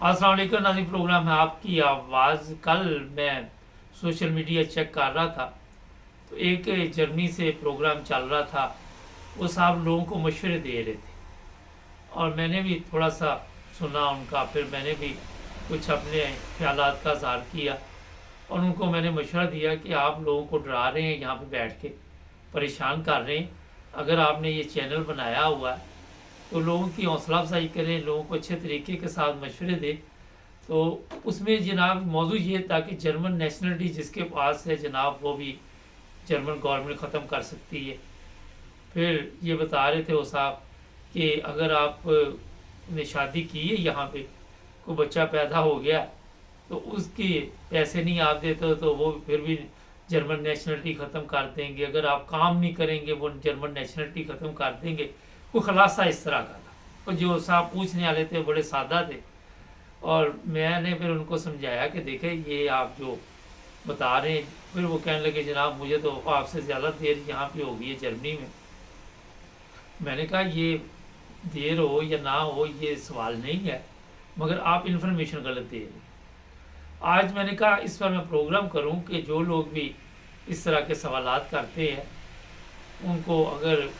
अस्सलाम वालेकुम नाज़रीन, प्रोग्राम है आपकी आवाज़। कल मैं सोशल मीडिया चेक कर रहा था तो एक जर्मनी से प्रोग्राम चल रहा था। वो साहब लोगों को मशवरे दे रहे थे और मैंने भी थोड़ा सा सुना उनका। फिर मैंने भी कुछ अपने ख्यालात का इज़हार किया और उनको मैंने मशवरा दिया कि आप लोगों को डरा रहे हैं, यहाँ पे बैठ के परेशान कर रहे हैं। अगर आपने ये चैनल बनाया हुआ है तो लोगों की हौसला अफजाई करें, लोगों को अच्छे तरीके के साथ मशवरे दें। तो उसमें जनाब मौजूद ये था कि जर्मन नेशनलिटी जिसके पास है जनाब, वो भी जर्मन गवर्नमेंट ख़त्म कर सकती है। फिर ये बता रहे थे वो साहब कि अगर आप ने शादी की है, यहाँ पे कोई बच्चा पैदा हो गया तो उसके पैसे नहीं आप देते तो वो फिर भी जर्मन नेशनलिटी ख़त्म कर देंगे। अगर आप काम नहीं करेंगे वो जर्मन नेशनलिटी ख़त्म कर देंगे। वो खुलासा इस तरह का था। और जो साहब पूछने वाले थे बड़े सादा थे और मैंने फिर उनको समझाया कि देखें ये आप जो बता रहे हैं। फिर वो कहने लगे जनाब मुझे तो आपसे ज़्यादा देर यहाँ पे हो गई है जर्मनी में। मैंने कहा ये देर हो या ना हो ये सवाल नहीं है, मगर आप इन्फॉर्मेशन गलत दे रहे हैं। आज मैंने कहा इस पर मैं प्रोग्राम करूं कि जो लोग भी इस तरह के सवालात करते हैं उनको अगर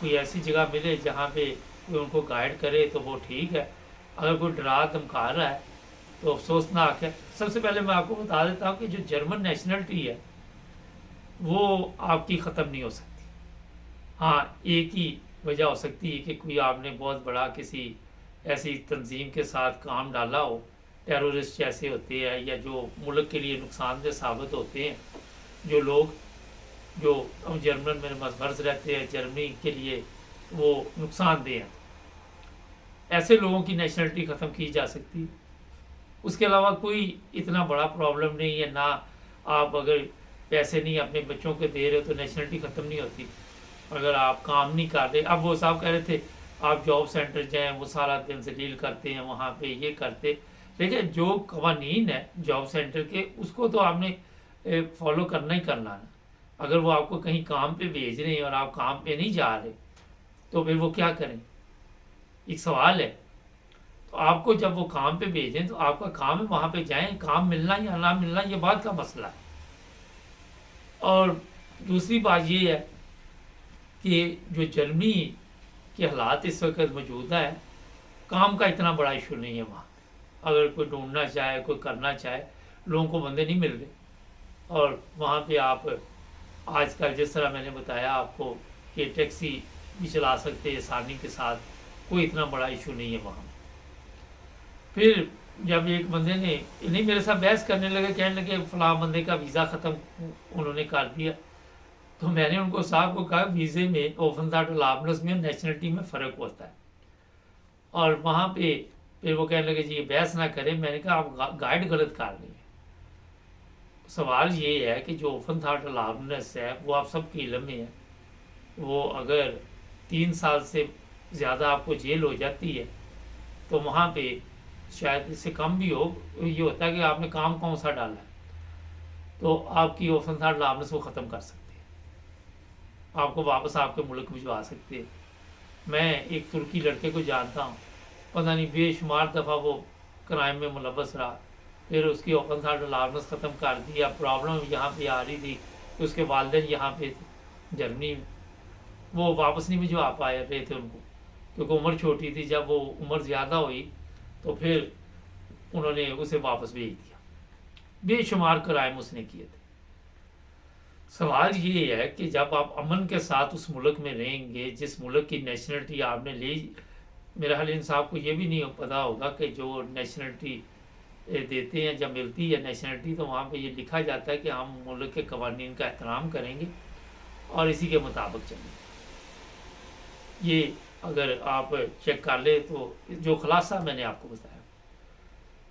कोई ऐसी जगह मिले जहाँ पे कोई उनको गाइड करे तो वो ठीक है। अगर कोई डरा धमका रहा है तो अफसोसनाक है। सबसे पहले मैं आपको बता देता हूँ कि जो जर्मन नेशनलिटी है वो आपकी ख़त्म नहीं हो सकती। हाँ, एक ही वजह हो सकती है कि कोई आपने बहुत बड़ा किसी ऐसी तंजीम के साथ काम डाला हो, टेररिस्ट जैसे होते हैं या जो मुल्क के लिए नुकसानदेह साबित होते हैं। जो लोग जो हम जर्मन में मर्ज रहते हैं जर्मनी के लिए वो नुकसानदेह हैं, ऐसे लोगों की नेशनलिटी ख़त्म की जा सकती है। उसके अलावा कोई इतना बड़ा प्रॉब्लम नहीं है ना। आप अगर पैसे नहीं अपने बच्चों को दे रहे हो तो नेशनलिटी ख़त्म नहीं होती। अगर आप काम नहीं कर रहे, अब वो साहब कह रहे थे आप जॉब सेंटर जाएं, वो सारा दिन से डील करते हैं वहाँ पे ये करते। लेकिन जो कवानीन है जॉब सेंटर के उसको तो आपने फॉलो करना ही करना है। अगर वो आपको कहीं काम पे भेज रहे हैं और आप काम पे नहीं जा रहे तो फिर वो क्या करें, एक सवाल है। तो आपको जब वो काम पे भेजें तो आपका काम है वहाँ पे जाएं, काम मिलना या ना मिलना ये बात का मसला है। और दूसरी बात ये है कि जो जर्मनी के हालात इस वक्त मौजूद है, काम का इतना बड़ा इशू नहीं है वहाँ। अगर कोई ढूंढना चाहे, कोई करना चाहे, लोगों को बंदे नहीं मिल रहे। और वहाँ पे आप आजकल जिस तरह मैंने बताया आपको कि टैक्सी भी चला सकते हैं आसानी के साथ, कोई इतना बड़ा इशू नहीं है वहाँ। फिर जब एक बंदे ने इन्हीं मेरे साथ बहस करने लगे, कहने लगे फलां बंदे का वीज़ा ख़त्म उन्होंने कर दिया। तो मैंने उनको साहब को कहा वीज़े में ओफनसाट लाबनस में नेशनलिटी में फ़र्क होता है। और वहाँ पे फिर वो कहने लगे जी ये बहस ना करें। मैंने कहा आप गाइड गलत कर रहे हैं। सवाल ये है कि जो ओफनसाट लाबनस है वो आप सबके इल्म में है, वो अगर 3 साल से ज़्यादा आपको जेल हो जाती है तो वहाँ पे शायद इससे कम भी हो। ये होता है कि आपने काम कौन सा डाला है तो आपकी ओफनसाट लाबनस वो ख़त्म कर सकते हैं, आपको वापस आपके मुल्क भिजवा सकते हैं। मैं एक तुर्की लड़के को जानता हूँ, पता नहीं बेशुमार दफ़ा वो क्राइम में मुलव्वस रहा, फिर उसकी ओफनसाट लाबनस ख़त्म कर दिया। प्रॉब्लम यहाँ पे आ रही थी कि उसके वालिदैन यहाँ पे थे जर्मनी में, वो वापस नहीं भिजवा पाए रहे थे उनको क्योंकि उम्र छोटी थी। जब वो उम्र ज़्यादा हुई तो फिर उन्होंने उसे वापस भेज दिया। बेशुमार क्राइम उसने किए थे। सवाल ये है कि जब आप अमन के साथ उस मुल्क में रहेंगे जिस मुल्क की नेशनलिटी आपने ली, मेरा ख्याल इन साहब को ये भी नहीं पता होगा कि जो नेशनलिटी देते हैं जब मिलती है नेशनलिटी तो वहाँ पे ये लिखा जाता है कि हम मुल्क के कवानीन का एहतराम करेंगे और इसी के मुताबिक चलेंगे। ये अगर आप चेक कर ले तो जो खुलासा मैंने आपको बताया।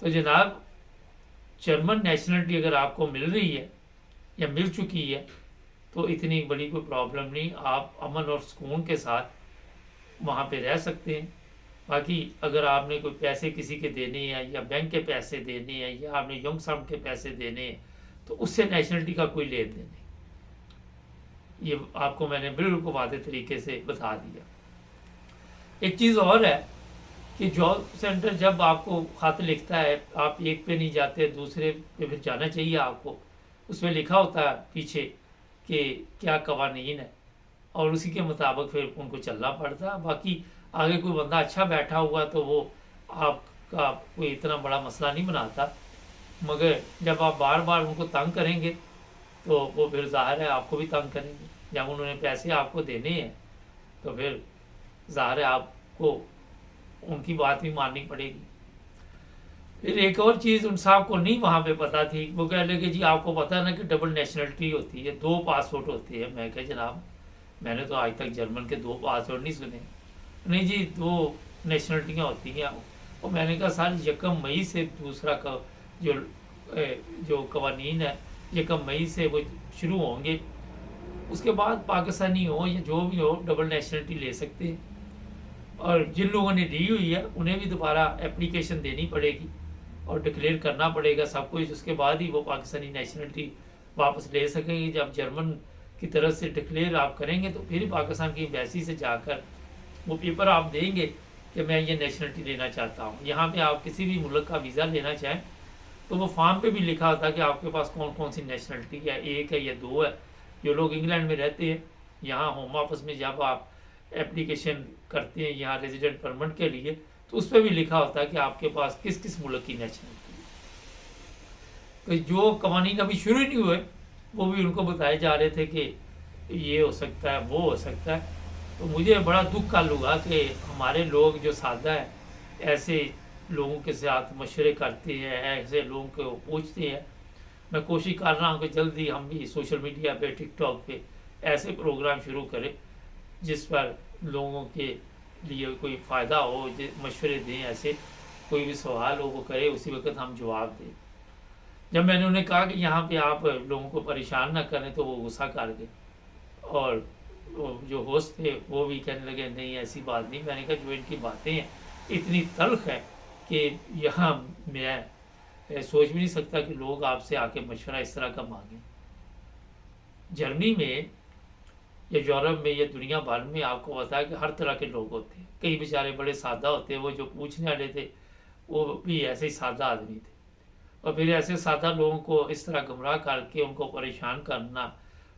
तो जनाब जर्मन नेशनलिटी अगर आपको मिल रही है या मिल चुकी है तो इतनी बड़ी कोई प्रॉब्लम नहीं, आप अमन और सुकून के साथ वहाँ पे रह सकते हैं। बाकी अगर आपने कोई पैसे किसी के देने हैं या बैंक के पैसे देने हैं या आपने यंग सम के पैसे देने हैं तो उससे नेशनलिटी का कोई लेन देन नहीं। ये आपको मैंने बिल्कुल वादे तरीके से बता दिया। एक चीज़ और है कि जॉब सेंटर जब आपको खत लिखता है, आप एक पे नहीं जाते, दूसरे पे फिर जाना चाहिए आपको। उसमें लिखा होता है पीछे कि क्या कवानीन है, और उसी के मुताबिक फिर उनको चलना पड़ता है। बाकी आगे कोई बंदा अच्छा बैठा हुआ तो वो आपका कोई इतना बड़ा मसला नहीं बनाता, मगर जब आप बार बार उनको तंग करेंगे तो वो फिर ज़ाहिर है आपको भी तंग करेंगे। जब उन्होंने पैसे आपको देने हैं तो फिर ज़ाहिर है आपको उनकी बात भी माननी पड़ेगी। फिर एक और चीज़ उन साहब को नहीं वहाँ पे पता थी, वो कह लगे जी आपको पता है ना कि डबल नेशनलिटी होती है, 2 पासपोर्ट होते हैं। मैं कहा जनाब मैंने तो आज तक जर्मन के 2 पासपोर्ट नहीं सुने। नहीं जी 2 नेशनलिटियाँ होती हैं। और मैंने कहा सर 1 मई से दूसरा का जो कवानीन है 1 मई से वो शुरू होंगे, उसके बाद पाकिस्तानी हो या जो भी हो डबल नेशनलिटी ले सकते हैं। और जिन लोगों ने ली हुई है उन्हें भी दोबारा एप्लीकेशन देनी पड़ेगी और डिक्लेयर करना पड़ेगा सब कुछ, उसके बाद ही वो पाकिस्तानी नेशनलिटी वापस ले सकेंगे। जब जर्मन की तरफ से डिक्लेयर आप करेंगे तो फिर पाकिस्तान की एम्बेसी से जाकर वो पेपर आप देंगे कि मैं ये नेशनलिटी लेना चाहता हूँ। यहाँ पे आप किसी भी मुल्क का वीज़ा लेना चाहें तो वो फॉर्म पे भी लिखा होता है कि आपके पास कौन कौन सी नेशनलिटी है, 1 है या 2 है। जो लोग इंग्लैंड में रहते हैं, यहाँ होम ऑफिस में जब आप एप्लीकेशन करते हैं यहाँ रेजिडेंट परमिट के लिए, तो उस पर भी लिखा होता है कि आपके पास किस किस मुल्क की नेशनलिटी है। तो जो कवानीन अभी शुरू ही नहीं हुए वो भी उनको बताए जा रहे थे कि ये हो सकता है वो हो सकता है। तो मुझे बड़ा दुख का लगा कि हमारे लोग जो सादा है ऐसे लोगों के साथ मशवरे करते हैं, ऐसे लोगों को पूछते हैं। मैं कोशिश कर रहा हूँ कि जल्दी हम भी सोशल मीडिया पे टिकटॉक पे ऐसे प्रोग्राम शुरू करें जिस पर लोगों के लिए कोई फ़ायदा हो, मशवरे दें, ऐसे कोई भी सवाल हो वो करे, उसी वक्त हम जवाब दें। जब मैंने उन्हें कहा कि यहाँ पे आप लोगों को परेशान ना करें तो वो गुस्सा कर गए, और जो होस्ट थे वो भी कहने लगे नहीं ऐसी बात नहीं। मैंने कहा जो इनकी बातें हैं इतनी तल्ख है कि यहाँ मैं सोच भी नहीं सकता कि लोग आपसे आके मशवरा इस तरह का मांगें। जर्मनी में या यूरोप में या दुनिया भर में आपको पता है कि हर तरह के लोग होते हैं। कई बेचारे बड़े सादा होते हैं, वो जो पूछने वाले थे वो भी ऐसे ही सादा आदमी थे, और फिर ऐसे सादा लोगों को इस तरह गुमराह करके उनको परेशान करना,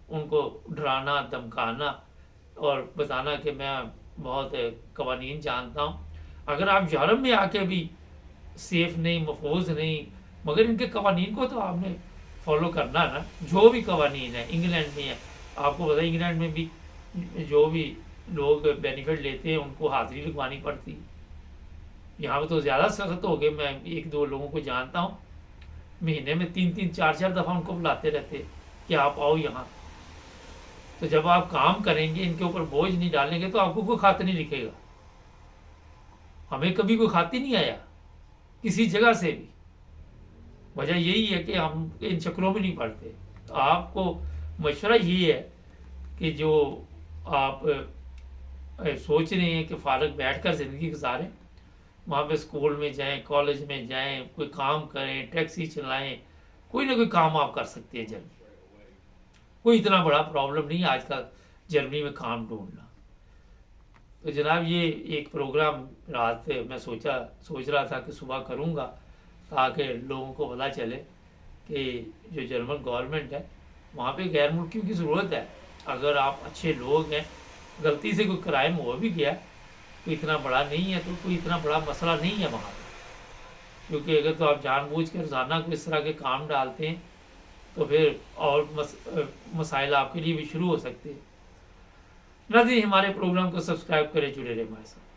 उनको डराना धमकाना और बताना कि मैं बहुत कवानीन जानता हूँ। अगर आप यूरोप में आके भी सेफ नहीं, महफूज नहीं, मगर इनके कवानीन को तो आपने फॉलो करना ना। जो भी कवानीन है इंग्लैंड में है, आपको पता है इंग्लैंड में भी जो भी लोग बेनिफिट लेते हैं उनको हाजिरी लगवानी पड़ती है। यहाँ पे तो ज़्यादा सख्त हो गए। मैं 1-2 लोगों को जानता हूँ, महीने में 3-3 4-4 दफ़ा उनको बुलाते रहते कि आप आओ यहाँ। तो जब आप काम करेंगे, इनके ऊपर बोझ नहीं डालेंगे तो आपको कोई खत नहीं लिखेगा। हमें कभी कोई खत ही नहीं आया किसी जगह से भी। वजह यही है कि हम इन चक्रों में नहीं पड़ते। तो आपको मशवरा ये है कि जो आप सोच रहे हैं कि फारग बैठकर ज़िंदगी गुजारें, वहाँ पे स्कूल में जाएं, कॉलेज में जाएं, कोई काम करें, टैक्सी चलाएं, कोई ना कोई काम आप कर सकते हैं। जर्मनी कोई इतना बड़ा प्रॉब्लम नहीं है आजकल जर्मनी में काम ढूंढना। तो जनाब ये एक प्रोग्राम रात मैं सोच रहा था कि सुबह करूँगा ताकि लोगों को पता चले कि जो जर्मन गवर्नमेंट है वहाँ पे गैर मुल्कियों की ज़रूरत है। अगर आप अच्छे लोग हैं, गलती से कोई क्राइम हो भी गया तो इतना बड़ा नहीं है, तो कोई इतना बड़ा मसला नहीं है वहाँ पे। क्योंकि अगर तो आप जानबूझ के रोज़ाना को इस तरह के काम डालते हैं तो फिर और मसाइल आपके लिए भी शुरू हो सकते हैं। नाज़रीन हमारे प्रोग्राम को सब्सक्राइब करें, जुड़े रहे हमारे साथ।